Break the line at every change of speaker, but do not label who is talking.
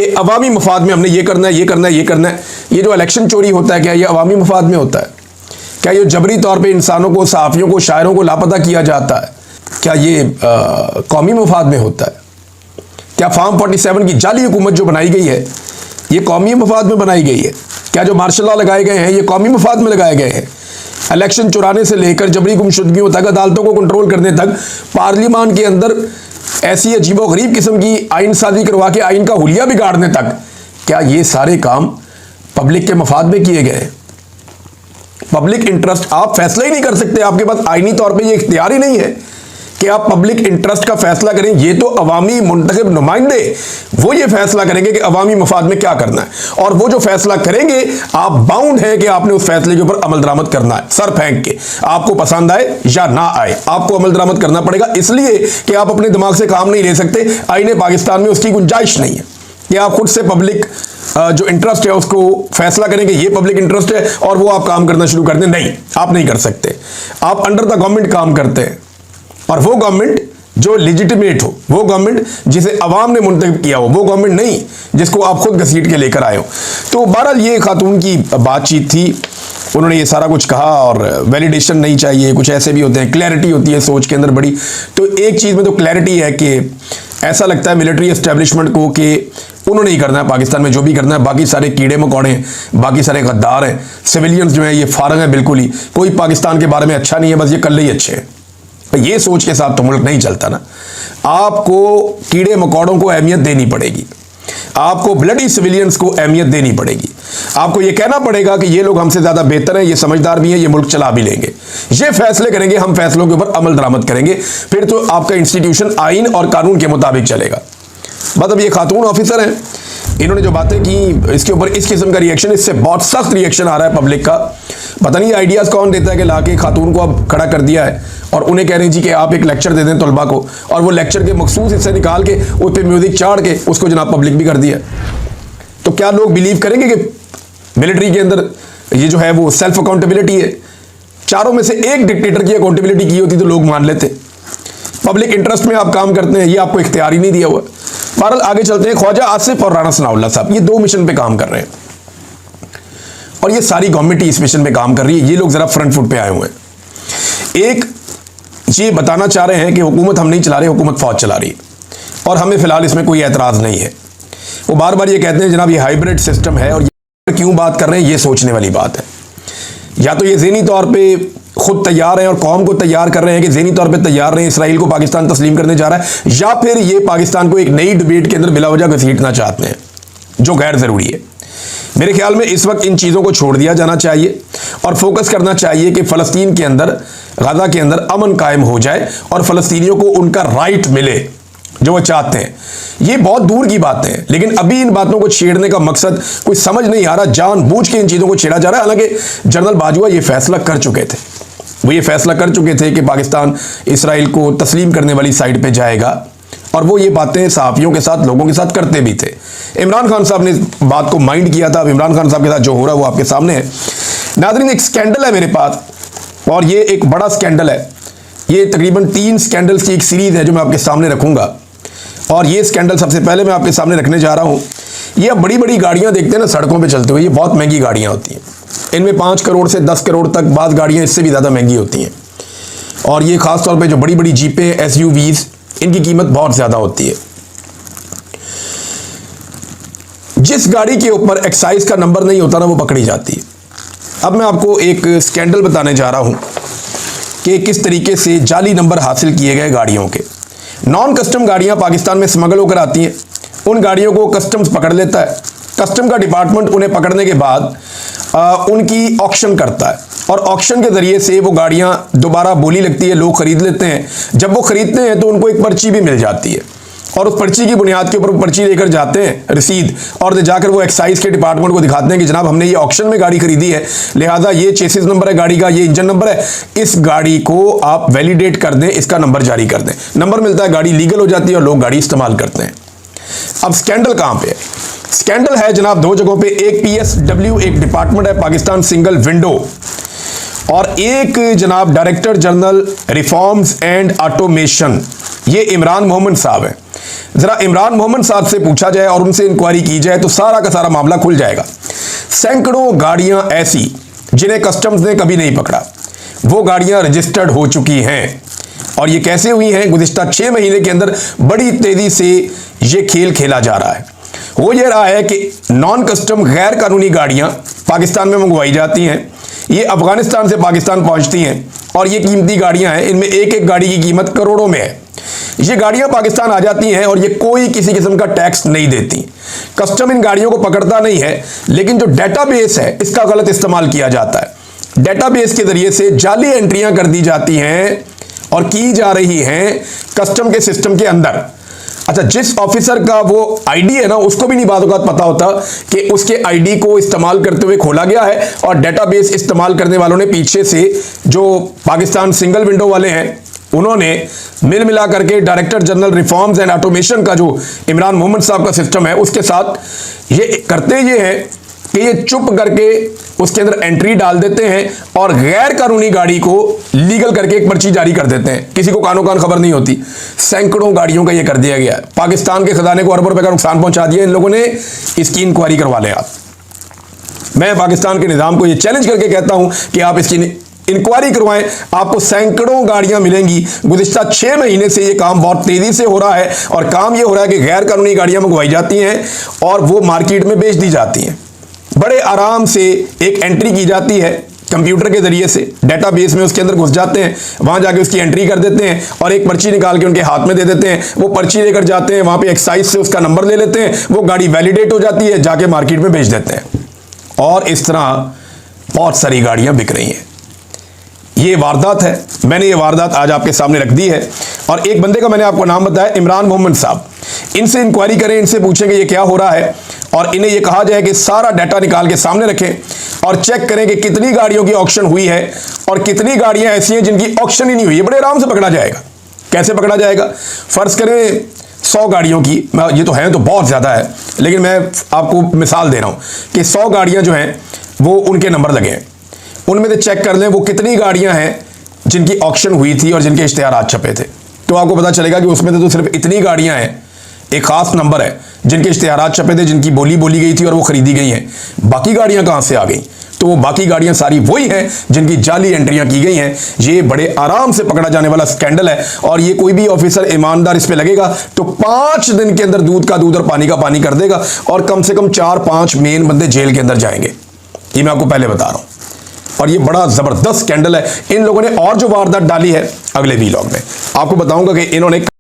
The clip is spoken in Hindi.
कि अवामी मफाद में हमने ये करना है, ये करना है, ये करना है। ये जो इलेक्शन चोरी होता है, क्या ये अवामी मफाद में होता है? क्या ये जबरी तौर पे इंसानों को, सहाफ़ियों को, शायरों को लापता किया जाता है? क्या ये कौमी मफाद में होता है? क्या फार्म 47 की जाली हुकूमत जो बनाई गई है, ये कौमी मफाद में बनाई गई है? क्या जो मार्शल लॉ लगाए गए हैं, ये कौमी मफाद में लगाए गए हैं? इलेक्शन चुराने से लेकर जबरी गुमशुदगियों तक, अदालतों को कंट्रोल करने तक, पार्लियामान के अंदर ऐसी अजीबोगरीब किस्म की आइन साजी करवा के आइन का हुलिया बिगाड़ने तक, क्या ये सारे काम पब्लिक के मफाद में किए गए? पब्लिक इंटरेस्ट, आप फैसला ही नहीं कर सकते, आपके पास आईनी तौर पे ये इख्तियार ही नहीं है कि आप पब्लिक इंटरेस्ट का फैसला करें। ये तो अवामी मुंतखब नुमाइंदे वो ये फैसला करेंगे कि अवामी मफाद में क्या करना है, और वो जो फैसला करेंगे आप बाउंड है कि आपने उस फैसले के ऊपर अमल दरामद करना है, सर फेंक के। आपको पसंद आए या ना आए, आपको अमल दरामद करना पड़ेगा, इसलिए कि आप अपने दिमाग से काम नहीं ले सकते। आईने पाकिस्तान में उसकी गुंजाइश नहीं है कि आप खुद से पब्लिक जो इंटरेस्ट है उसको फैसला करें कि ये पब्लिक इंटरेस्ट है और वो आप काम करना शुरू कर दें। नहीं, आप नहीं कर सकते। आप अंडर द गवर्नमेंट काम करते हैं, और वो गवर्नमेंट जो लेजिटिमेट हो, वो गवर्नमेंट जिसे अवाम ने मुंतखब किया हो, वो गवर्नमेंट नहीं जिसको आप खुद घसीट के लेकर आए हो। तो बहरहाल ये खातून की बातचीत थी, उन्होंने ये सारा कुछ कहा, और वैलिडेशन नहीं चाहिए, कुछ ऐसे भी होते हैं, क्लैरिटी होती है सोच के अंदर बड़ी। तो एक चीज़ में तो क्लैरिटी है कि ऐसा लगता है मिलिट्री एस्टेब्लिशमेंट को कि उन्होंने ही करना है पाकिस्तान में जो भी करना है, बाकी सारे कीड़े मकोड़े हैं, बाकी सारे गद्दार हैं, सिविलियंस जो हैं ये फारग हैं, बिल्कुल ही कोई पाकिस्तान के बारे में अच्छा नहीं है, बस ये कल ही अच्छे हैं। ये सोच के साथ तो मुल्क नहीं चलता ना। आपको कीड़े मकोड़ों को अहमियत देनी पड़ेगी, आपको ब्लडी सिविलियंस को अहमियत देनी पड़ेगी, आपको ये कहना पड़ेगा कि ये लोग हमसे ज़्यादा बेहतर हैं, ये समझदार भी हैं, ये मुल्क चला भी लेंगे, ये फैसले करेंगे, हम फैसलों के ऊपर अमल दरामद करेंगे, फिर तो आपका इंस्टीट्यूशन आइन और कानून के मुताबिक चलेगा। मतलब ये खातून ऑफिसर हैं, इन्होंने जो बातें की इसके ऊपर इस किस्म का रिएक्शन, इससे बहुत सख्त रिएक्शन आ रहा है पब्लिक का। पता नहीं आइडियाज़ कौन देता है कि लाके खातून को अब खड़ा कर दिया है और उन्हें कह रहे हैं जी कि आप एक लेक्चर दे दें तलबा को, और वो लेक्चर के मखसूस हिस्से निकाल के उस पर म्यूजिक चाड़ के उसको जनाब पब्लिक भी कर दिया। तो क्या लोग बिलीव करेंगे कि मिलिट्री के अंदर ये जो है वो सेल्फ अकाउंटेबिलिटी है? चारों में से एक डिक्टेटर की अकाउंटेबिलिटी की होती तो लोग मान लेते। पब्लिक इंटरेस्ट में आप काम करते हैं, ये आपको इख्तियार ही नहीं दिया हुआ। बहरहाल आगे चलते हैं। ख्वाजा आसिफ और राना सनाउल्लाह साहब ये दो मिशन पे काम कर रहे हैं, और ये सारी गवर्नमेंट ही इस मिशन पे काम कर रही है। ये लोग जरा फ्रंट फुट पे आए हुए हैं। एक ये बताना चाह रहे हैं कि हुकूमत हम नहीं चला रहे, हुकूमत फौज चला रही है, और हमें फिलहाल इसमें कोई एतराज़ नहीं है। वो बार बार ये कहते हैं जनाब ये हाइब्रिड सिस्टम है, और ये क्यों बात कर रहे हैं, ये सोचने वाली बात है। या तो ये ज़हनी तौर पर खुद तैयार हैं और कौम को तैयार कर रहे हैं कि ज़हनी तौर पे तैयार रहे, इसराइल को पाकिस्तान तस्लीम करने जा रहा है, या फिर ये पाकिस्तान को एक नई डिबेट के अंदर बिला वजह घसीटना चाहते हैं, जो गैर ज़रूरी है। मेरे ख्याल में इस वक्त इन चीज़ों को छोड़ दिया जाना चाहिए और फोकस करना चाहिए कि फ़लस्तीन के अंदर, गज़ा के अंदर अमन कायम हो जाए और फ़लस्तीनियों को उनका राइट मिले जो वो चाहते हैं। ये बहुत दूर की बातें हैं, लेकिन अभी इन बातों को छेड़ने का मकसद कोई समझ नहीं आ रहा, जानबूझ के इन चीज़ों को छेड़ा जा रहा है। हालांकि जनरल बाजवा ये फैसला कर चुके थे, वो ये फैसला कर चुके थे कि पाकिस्तान इसराइल को तस्लीम करने वाली साइड पे जाएगा, और वो ये बातें सहाफ़ियों के साथ, लोगों के साथ करते भी थे। इमरान खान साहब ने इस बात को माइंड किया था। अब इमरान खान साहब के साथ जो हो रहा है वो आपके सामने है। नाज़रीन, एक स्कैंडल है मेरे पास, और ये एक बड़ा स्कैंडल है। ये तकरीबन 3 स्कैंडल्स की एक सीरीज़ है जो मैं आपके सामने रखूँगा, और ये स्कैंडल सबसे पहले मैं आपके सामने रखने जा रहा हूँ। ये अब बड़ी बड़ी गाड़ियाँ देखते हैं ना सड़कों पर चलते हुए, ये बहुत महंगी गाड़ियाँ होती हैं। इनमें 5 करोड़ से 10 करोड़ तक, बाद गाड़ियाँ इससे भी ज़्यादा महंगी होती हैं, और ये ख़ास तौर पे जो बड़ी बड़ी जीपें, SUVs, इनकी कीमत बहुत ज़्यादा होती है। जिस गाड़ी के ऊपर एक्साइज का नंबर नहीं होता ना, वो पकड़ी जाती है। अब मैं आपको एक स्कैंडल बताने जा रहा हूँ कि किस तरीके से जाली नंबर हासिल किए गए गाड़ियों के। नॉन कस्टम गाड़ियाँ पाकिस्तान में स्मगल होकर आती हैं, उन गाड़ियों को कस्टम्स पकड़ लेता है। कस्टम का डिपार्टमेंट उन्हें पकड़ने के बाद उनकी ऑक्शन करता है, और ऑक्शन के ज़रिए से वो गाड़ियाँ दोबारा बोली लगती है, लोग ख़रीद लेते हैं। जब वो ख़रीदते हैं तो उनको एक पर्ची भी मिल जाती है, और उस पर्ची की बुनियाद के ऊपर वो पर्ची लेकर जाते हैं, रसीद, और जाकर वो एक्साइज के डिपार्टमेंट को दिखाते हैं कि जनाब हमने ये ऑक्शन में गाड़ी खरीदी है, लिहाजा ये चेसिस नंबर है गाड़ी का, ये इंजन नंबर है, इस गाड़ी को आप वैलिडेट कर दें, इसका नंबर जारी कर दें। नंबर मिलता है, गाड़ी लीगल हो जाती है, और लोग गाड़ी इस्तेमाल करते हैं। अब स्कैंडल कहाँ पे है? स्कैंडल है जनाब 2 जगहों पे। एक PSW एक डिपार्टमेंट है, पाकिस्तान सिंगल विंडो, और एक जनाब director general reforms and automation, ये इमरान मोहम्मद साहब हैं। जरा इमरान मोहम्मद साहब से पूछा जाए और उनसे इंक्वायरी की जाए तो सारा का सारा मामला खुल जाएगा। सैकड़ों गाड़ियां ऐसी जिन्हें कस्टम्स ने कभी नहीं पकड़ा, वो गाड़ियां रजिस्टर्ड हो चुकी हैं। और ये कैसे हुई हैं? गुज़िश्ता 6 महीने के अंदर बड़ी तेजी से ये खेल खेला जा रहा है। हो ये रहा है कि नॉन कस्टम गैर कानूनी गाड़ियां पाकिस्तान में मंगवाई जाती हैं, ये अफगानिस्तान से पाकिस्तान पहुंचती हैं और ये कीमती गाड़ियां हैं, इनमें एक एक गाड़ी की कीमत करोड़ों में है। ये गाड़ियां पाकिस्तान आ जाती हैं और ये कोई किसी किस्म का टैक्स नहीं देती। कस्टम इन गाड़ियों को पकड़ता नहीं है, लेकिन जो डेटाबेस है इसका गलत इस्तेमाल किया जाता है। डेटाबेस के जरिए से जाली एंट्रियां कर दी जाती हैं और की जा रही हैं कस्टम के सिस्टम के अंदर। अच्छा, जिस ऑफिसर का वो आईडी है ना, उसको भी नहीं बात पता होता कि उसके आईडी को इस्तेमाल करते हुए खोला गया है और डेटाबेस इस्तेमाल करने वालों ने पीछे से, जो पाकिस्तान सिंगल विंडो वाले हैं, उन्होंने मिल मिला करके director general reforms and automation का जो इमरान मोहम्मद साहब का सिस्टम है उसके साथ ये करते ये हैं कि ये चुप करके उसके अंदर एंट्री डाल देते हैं और गैर कानूनी गाड़ी को लीगल करके एक पर्ची जारी कर देते हैं। किसी को कानो कान खबर नहीं होती। सैकड़ों गाड़ियों का ये कर दिया गया है। पाकिस्तान के खजाने को अरबों रुपए का नुकसान पहुंचा दिया इन लोगों ने। इसकी इंक्वायरी करवा लें आप। मैं पाकिस्तान के निजाम को ये चैलेंज करके कहता हूं कि आप इसकी इंक्वायरी करवाएं, आपको सैकड़ों गाड़ियां मिलेंगी। गुज़िश्ता 6 महीने से ये काम बहुत तेजी से हो रहा है और काम ये हो रहा है कि गैर कानूनी गाड़ियां मंगवाई जाती हैं और वो मार्केट में बेच दी जाती हैं। बड़े आराम से एक एंट्री की जाती है कंप्यूटर के जरिए से, डेटाबेस में उसके अंदर घुस जाते हैं, वहां जाके उसकी एंट्री कर देते हैं और एक पर्ची निकाल के उनके हाथ में दे देते हैं। वो पर्ची लेकर जाते हैं, वहां पे एक्साइज से उसका नंबर ले लेते हैं, वो गाड़ी वैलिडेट हो जाती है, जाके मार्केट में बेच देते हैं। और इस तरह बहुत सारी गाड़ियां बिक रही हैं। ये वारदात है, मैंने ये वारदात आज आपके सामने रख दी है। और एक बंदे का मैंने आपको नाम बताया, इमरान मोहम्मद साहब। इनसे इंक्वायरी करें, इनसे पूछें कि ये क्या हो रहा है और इन्हें ये कहा जाए कि सारा डाटा निकाल के सामने रखें और चेक करें कि कितनी गाड़ियों की ऑक्शन हुई है और कितनी गाड़ियां ऐसी हैं जिनकी ऑक्शन ही नहीं हुई है। बड़े आराम से पकड़ा जाएगा। कैसे पकड़ा जाएगा? फर्ज करें 100 गाड़ियों की, ये तो है तो बहुत ज़्यादा है, लेकिन मैं आपको मिसाल दे रहा हूँ कि 100 गाड़ियाँ जो हैं वो उनके नंबर लगे हैं। उनमें से चेक कर लें वो कितनी गाड़ियाँ हैं जिनकी ऑक्शन हुई थी और जिनके इश्तिहारात छपे थे, तो आपको पता चलेगा कि उसमें तो सिर्फ इतनी गाड़ियाँ हैं, एक खास नंबर है जिनके इश्तिहारात छपे थे, जिनकी बोली गई थी और वो खरीदी गई हैं। बाकी गाड़ियां कहां से आ गई? तो वो बाकी गाड़ियां सारी वही हैं जिनकी जाली एंट्रियां की गई हैं। ये बड़े आराम से पकड़ा जाने वाला स्कैंडल है और ये कोई भी ऑफिसर ईमानदार इस पे लगेगा तो 5 दिन के अंदर दूध का दूध और पानी का पानी कर देगा और कम से कम 4-5 मेन बंदे जेल के अंदर जाएंगे। ये मैं आपको पहले बता रहा हूं। और ये बड़ा जबरदस्त स्कैंडल है। इन लोगों ने और जो वारदात डाली है अगले वीलॉग में आपको बताऊंगा कि इन्होंने